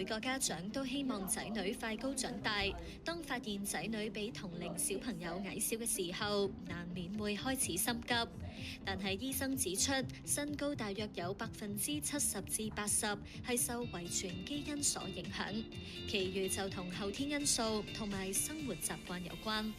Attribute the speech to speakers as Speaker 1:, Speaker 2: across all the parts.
Speaker 1: 每個家長都希望仔女快高長大，當發現仔女比同齡小朋友矮小嘅時候，難免會開始心急。但係醫生指出，身高大約有70%至80%係受遺傳基因所影響，其餘就同後天因素同埋生活習慣有關。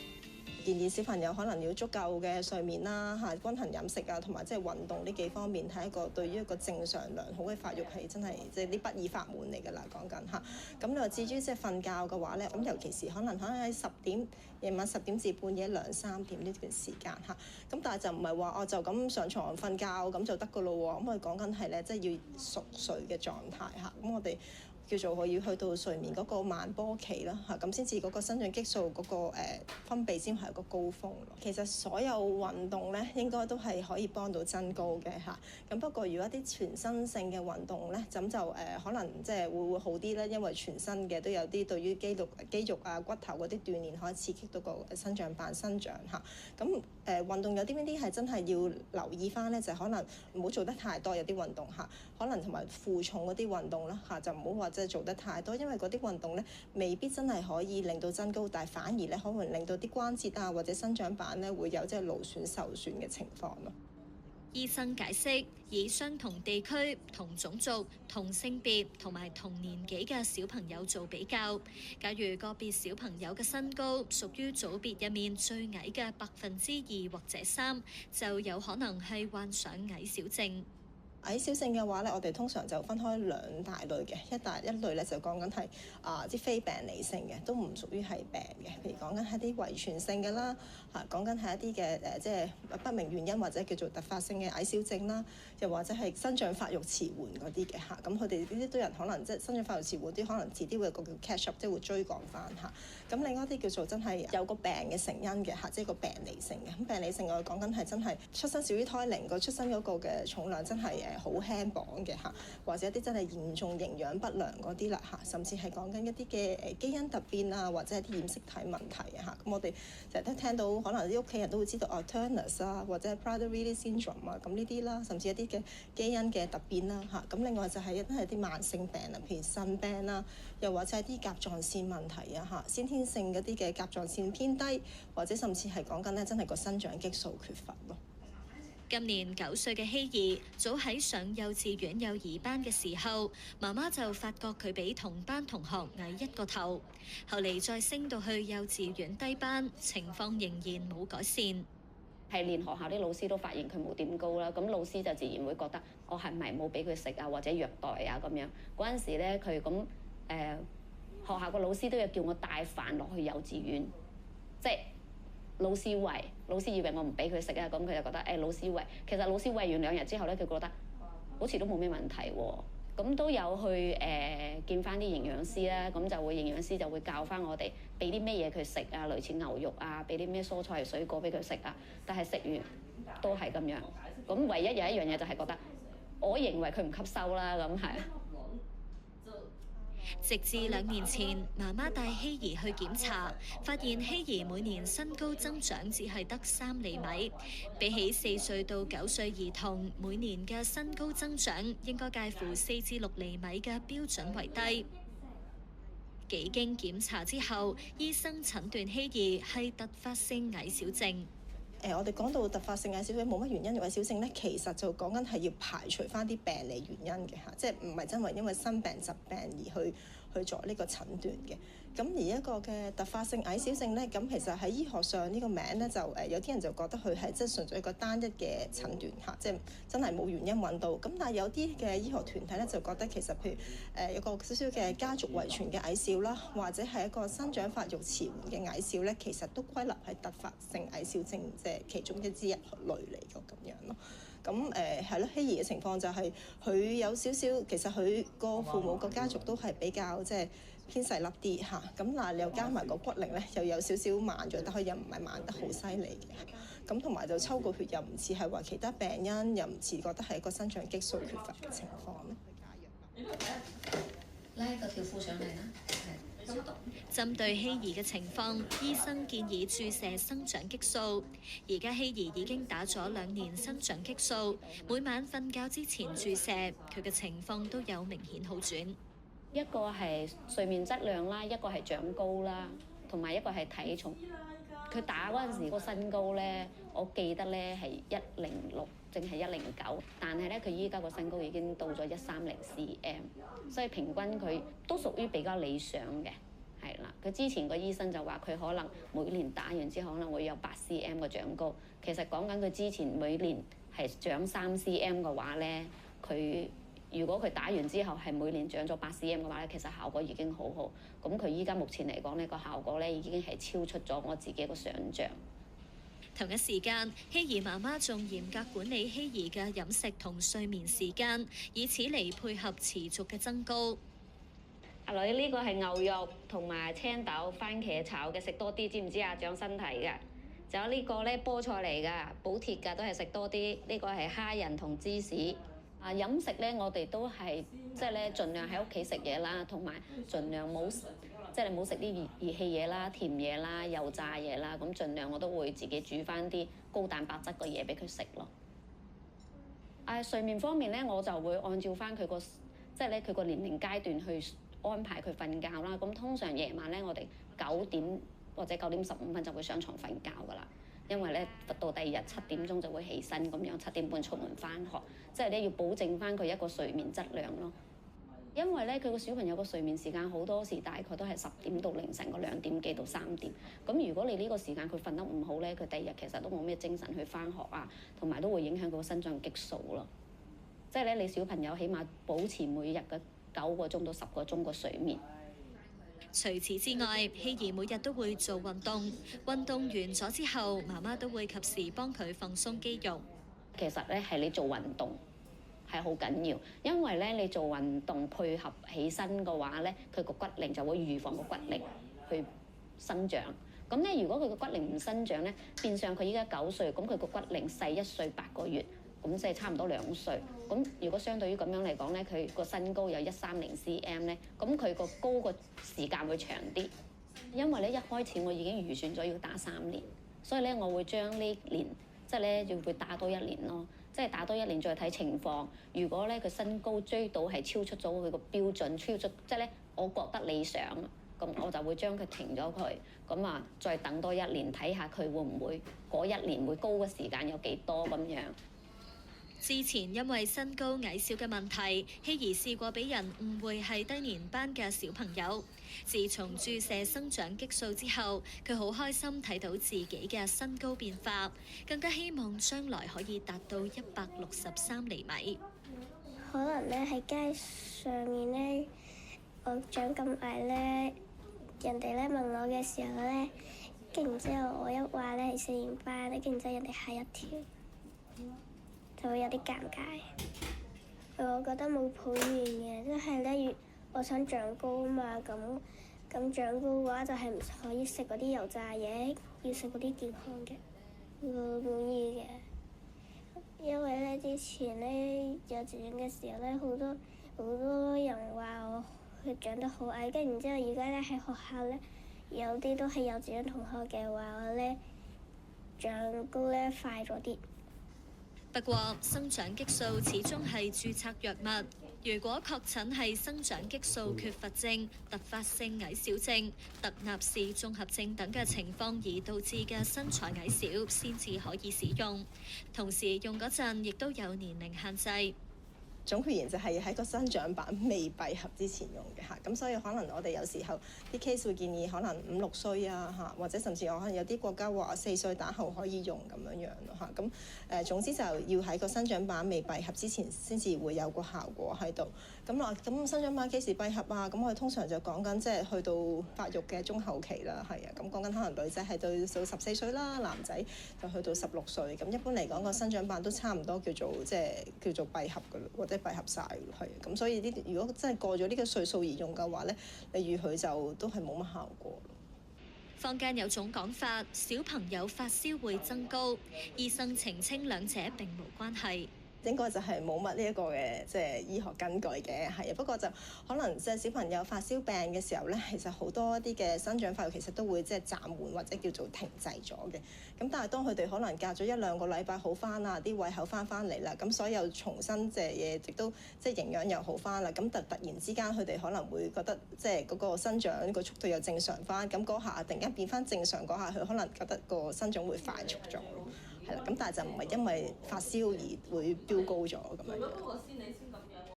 Speaker 2: 建議小朋友可能要足夠嘅睡眠啦，均衡飲食啊，同埋即係運動呢幾方面，係一個對於一個正常良好嘅發育係真係即係啲不二法門嚟㗎啦。講緊嚇，咁你話至於即係瞓覺嘅話咧，咁尤其是可能喺夜晚10點至半夜2、3點呢段時間嚇，咁但係就唔係話就咁上床瞓覺咁就得㗎咯喎。咁我哋講緊係咧，即係要熟睡嘅狀態嚇。咁我哋叫做我要去到睡眠嗰個慢波期啦嚇，咁先至嗰個生長激素嗰個分泌先係一個高峰咯。其實所有運動咧應該都係可以幫到增高嘅嚇。咁不過如果一啲全身性嘅運動咧，咁就可能即係會好啲咧，因為全身嘅都有啲對於肌肉啊骨頭嗰啲鍛鍊可以刺激到個生長板生長嚇。咁運動有啲邊啲係真係要留意翻咧，就係可能唔好做得太多有啲運動嚇，可能同埋負重嗰啲運動啦嚇，就唔好話即係做得太多，因為嗰啲運動咧未必真係可以令到增高，但係反而咧可能令到啲關節啊或者生長板咧會有即係勞損受損嘅情況咯。
Speaker 1: 醫生解釋，以相同地區、同種族、同性別同埋同年紀嘅小朋友做比較，假如個別小朋友嘅身高屬於組別入面最矮嘅2%或者3%，就有可能係患上矮小症。
Speaker 2: 矮小症嘅話咧，我哋通常就分開兩大類嘅，一類咧就講緊係啲非病理性嘅，都唔屬於係病嘅，譬如講緊係啲遺傳性嘅啦，講緊係一啲嘅即係不明原因或者叫做突發性嘅矮小症啦，又或者係生長發育遲緩嗰啲嘅嚇，咁佢哋呢啲都人可能即係生長發育遲緩啲，可能遲啲會有個叫 catch up，即係會追趕翻嚇。咁另外一啲叫做真係有個病嘅成因嘅嚇，即係個病理性嘅。咁病理性我哋講緊係真係出生少於胎齡，個出生嗰個嘅重量真係好輕磅嘅嚇，或者一啲真係嚴重營養不良嗰啲啦嚇，甚至係講緊一啲嘅基因突變啊，或者係啲染色體問題啊嚇。咁我哋成日都聽到，可能啲屋企人都會知道Turners 啊，或者係 Prader-Willi syndrome 啊，咁呢啲啦，甚至一啲嘅基因嘅突變啦嚇。咁另外就係真係啲慢性病啊，譬如腎病啦，又或者係啲甲狀腺問題啊嚇，先天性嗰啲嘅甲狀腺偏低，或者甚至係講緊咧真係個生長激素缺乏咯。
Speaker 1: 今年9歲嘅希兒，早喺上幼稚園幼兒班嘅時候，媽媽就發覺佢比同班同學矮1個頭。後嚟再升到去幼稚園低班，情況仍然冇改善。
Speaker 3: 係連學校啲老師都發現佢冇點高啦，咁老師就自然會覺得我係咪冇俾佢食啊，或者虐待啊咁樣。嗰陣時咧，佢咁學校個老師都要叫我帶飯落去幼稚園，即係。老師餵，老師以為我唔俾佢食啊，咁佢就覺得老師餵。其實老師餵完2日之後咧，佢覺得好似都冇咩問題喎。咁都有去見翻啲營養師啦，咁就會營養師就會教翻我哋俾啲咩嘢佢食啊，類似牛肉啊，俾啲咩蔬菜水果俾佢食啊。但係食完都係咁樣。咁唯一有一樣嘢就係覺得，我認為佢唔吸收啦，咁係。
Speaker 1: 直至2年前，媽媽帶希兒去檢查，發現希兒每年身高增長只係得3厘米，比起4歲到9歲兒童每年嘅身高增長應該介乎4至6厘米嘅標準為低。幾經檢查之後，醫生診斷希兒係突發性矮小症。
Speaker 2: 我哋講到突發性矮小症冇乜原因嘅矮小症咧，其實就講緊係要排除翻啲病理原因嘅嚇，即係唔係真係因為生病疾病而去做呢個診斷嘅。咁而一個嘅突發性矮小症咧，咁其實喺醫學上呢個名咧就有啲人就覺得佢係即係純粹一個單一嘅診斷嚇，即係真係冇原因揾到。咁但係有啲嘅醫學團體咧就覺得其實譬如有個少少嘅家族遺傳嘅矮小啦，或者係一個生長發育遲緩嘅矮小咧，其實都歸納係突發性矮小症其中一類嚟嘅咁樣咯。咁係咯，希兒嘅情況就係佢有少少，其實佢個父母個家族都係比較即係偏細粒啲嚇。咁嗱，你又加埋個骨齡咧，又有少少慢咗，但佢又唔係慢得好犀利嘅。咁同埋就抽個血又唔似係話其他病因，又唔似覺得係一個生長激素缺乏嘅情況咧。
Speaker 4: 拉個條褲上嚟啦。
Speaker 1: 針對希兒嘅情況，醫生建議注射生長激素。而家希兒已經打咗2年生長激素，每晚瞓覺之前注射，佢嘅情況都有明顯好轉。
Speaker 3: 一個係睡眠質量啦，一個係長高啦，同埋一個係體重。佢打嗰陣時個身高咧，我記得咧係106，淨係109，但係咧佢依家個身高已經到咗130cm，所以平均佢都屬於比較理想嘅，係啦。佢之前個醫生就話佢可能每年打完之後可能會有8cm 嘅長高，其實講緊佢之前每年係長3cm 嘅話咧，佢如果佢打完之後係每年長咗8cm嘅話咧，其實效果已經好好。咁佢依家目前嚟講呢個效果咧已經係超出咗我自己個想像。
Speaker 1: 同一時間，希兒媽媽仲嚴格管理希兒嘅飲食同睡眠時間，以此嚟配合持續嘅增高。
Speaker 3: 阿女，呢個係牛肉同埋青豆番茄炒嘅，食多啲知唔知啊？長身體㗎。仲有呢個咧菠菜嚟㗎，補鐵㗎，都係食多啲。呢個係蝦仁同芝士。飲食咧，我哋都係即係咧，盡量喺屋企食嘢啦，同埋盡量冇即係你冇食啲熱氣嘢啦、甜嘢啦、油炸嘢啦。咁盡量我都會自己煮翻啲高蛋白質嘅嘢俾佢食咯。睡眠方面咧，我就會按照翻佢個即係咧佢個年齡階段去安排佢瞓覺啦。咁通常夜晚咧，我哋9點或者9點15分就會上床瞓覺㗎啦。因為咧到第二日7點鐘就會起身咁樣，7點半出門翻學，即係咧要保證翻佢一個睡眠質量咯。因為咧佢個小朋友個睡眠時間好多時大概都係10點到凌晨個2點幾到3點。咁如果你呢個時間佢瞓得唔好咧，佢第二日其實都冇咩精神去翻學啊，同埋都會影響佢個生長激素咯。即係咧你小朋友起碼保持每日嘅9個鐘到10個鐘個睡眠。
Speaker 1: 除此之外，希兒每日都會做運動，運動完咗之後，媽媽都會及時幫佢放鬆肌肉。
Speaker 3: 其實咧係你做運動係好緊要，因為咧你做運動配合起身嘅話咧，佢個骨齡就會預防個骨齡去生長。咁咧如果佢個骨齡唔生長咧，變相佢依家9歲，咁佢個骨齡細1歲8個月。咁即係差唔多2歲，咁如果相對於咁樣嚟講咧，佢個身高有130cm咧，咁佢個高個時間會長啲。因為咧一開始我已經預算咗要打3年，所以咧我會將呢年即係咧要會打多1年咯，即係打多1年再睇情況。如果咧佢身高追到係超出咗佢個標準，超出即係咧我覺得理想，咁我就會將佢停咗佢，咁再等多1年睇下佢會唔會嗰1年會高嘅時間有幾多咁樣。
Speaker 1: 之前因為身高矮小嘅問題，希兒試過俾人誤會係低年班嘅小朋友。自從注射生長激素之後，佢好開心睇到自己嘅身高變化，更加希望將來可以達到163厘米。
Speaker 5: 可能咧喺街上面咧，我長咁矮咧，人哋咧問我嘅時候咧，跟住之後我一話咧係4年班咧，跟住之後人哋嚇一跳。就會有啲尷尬，我覺得冇抱怨嘅，即係咧，我想長高啊嘛，咁長高嘅話就係唔可以食嗰啲油炸嘢，要食嗰啲健康嘅，我滿意嘅。因為咧之前咧幼稚園嘅時候咧，好多人話我佢長得好矮，跟住之後而家咧喺學校咧有啲都係幼稚園同學嘅話我咧長高咧快咗啲。
Speaker 1: 不過，生長激素始終係註冊藥物。如果確診係生長激素缺乏症、突發性矮小症、特納氏綜合症等嘅情況而導致嘅身材矮小，先至可以使用。同時用嗰陣亦都有年齡限制。
Speaker 2: 總括言就係喺個生長板未閉合之前用嘅嚇，咁所以可能我哋有時候啲 case 會建議可能5、6歲啊嚇，或者甚至我可能有啲國家話4歲打後可以用咁樣咯嚇，咁總之就要喺個生長板未閉合之前先至會有個效果喺度。咁生長板幾時閉合啊？咁我哋通常就講緊即係去到發育嘅中後期啦，係啊，咁講緊可能女仔係到14歲啦，男仔就去到16歲。咁一般嚟講個生長板都差唔多叫做閉合㗎啦，或者閉合晒係，咁所以如果真係過咗呢個歲數而用嘅話咧，你預佢就都係冇乜效果。
Speaker 1: 坊間有種講法，小朋友發燒會增高，醫生澄清兩者並無關係。
Speaker 2: 應該就係冇乜呢一個嘅即係醫學根據嘅，係啊。不過就可能即係小朋友發燒病嘅時候咧，其實好多啲嘅生長發育其實都會即係暫緩或者叫做停滯咗嘅。咁但係當佢哋可能隔咗1-2個禮拜好翻啊，啲胃口翻嚟啦，咁所有重新隻嘢亦都即係營養又好翻啦，咁突然之間佢哋可能會覺得即係嗰個生長個速度又正常翻，咁嗰下突然間變翻正常嗰下，佢可能覺得個生長會快速咗，係啦。咁但係就唔係因為發燒而會飆高咗咁樣。